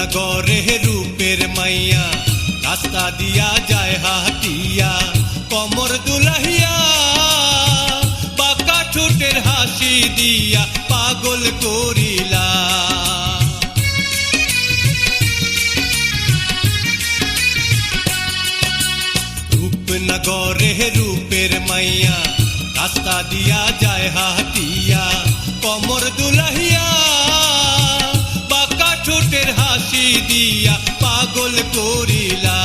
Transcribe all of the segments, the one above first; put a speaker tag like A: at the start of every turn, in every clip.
A: রূপনগরে রূপের মাইয়া রাস্তা দিয়া যায় হাটিয়া কমর দুলাহিয়া বাঁকা ঠোঁটের হাসি দিয়া পাগল করিলা। রূপনগরে রূপের মাইয়া রাস্তা দিয়া যায় হাটিয়া কমর দুলাহিয়া বাঁকা ঠোঁটের হাসি দিয়া পাগল করিলা।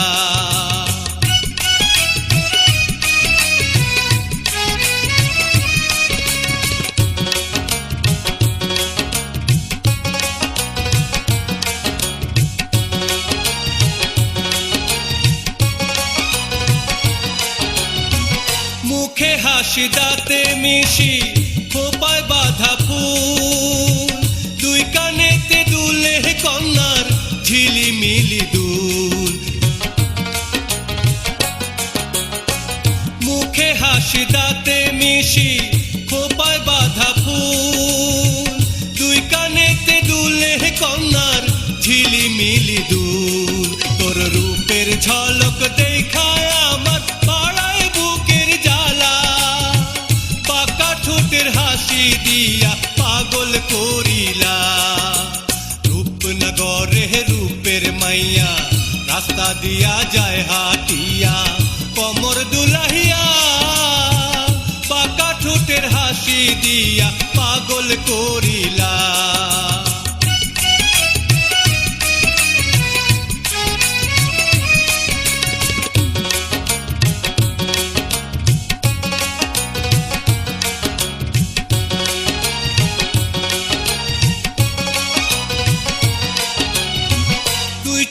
A: মুখে হাসি দাঁতে মিশি খোপায় বাঁধা ফুল দুই কানেতে দুলে কন্যার ঝিলিমিলি দুল। মুখে হাসি দাঁতে মিশি খোপায় বাঁধা ফুল দুই কানেতে দুলে কন্যার ঝিলিমিলি দুল। তোর রূপের ঝলক দেখায় আমার পাড়ায় বুকের জ্বালা বাঁকা ঠোঁটের হাসি দিয়া পাগল করিলা। রূপনগরে রূপের মাইয়া রাস্তা দিয়া যায় হাটিয়া কমর দুলাহিয়া বাঁকা ঠোঁটের হাসি দিয়া পাগল করিলা।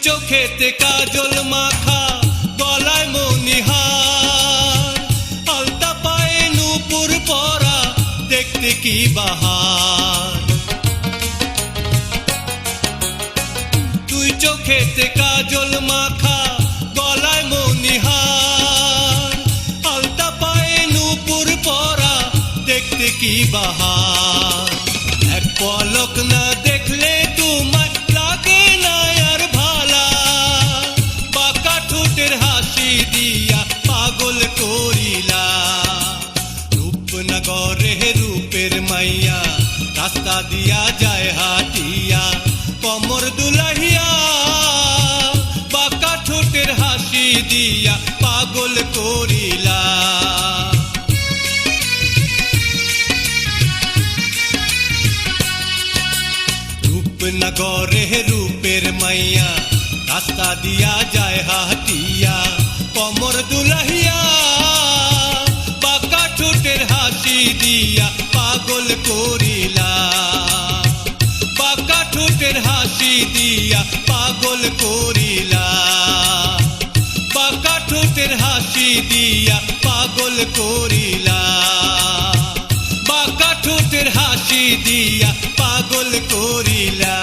A: চোখেতে কাজল মাখা গলায় মনিহার আলতা পায়ে নূপুর পরা দেখতে কি বাহার। তুই চোখেতে কাজল মাখা গলায় মনিহার আলতা পায়ে নূপুর পরা দেখতে কি বাহার। এক পলক না দেখলে তোমায় লাগে না আর ভালা বাঁকা ঠোঁটের হাসি দিয়া পাগল করিলা। রূপনগরে রূপের মাইয়া রাস্তা দিয়া যায় হাটিয়া কমর দুলাহিয়া বাঁকা ঠোঁটের হাসি দিয়া পাগল করিলা। রূপনগরে রূপের মাইয়া রাস্তা দিয়া যায় হাটিয়া কমর দুলাহিয়া বাঁকা ঠোঁটের হাসি দিয়া পাগল করিলা। বাঁকা ঠোঁটের হাসি দিয়া পাগল করিলা। বাঁকা ঠোঁটের হাসি দিয়া পাগল করিলা। বাঁকা ঠোঁটের হাসি দিয়া পাগল করিলা।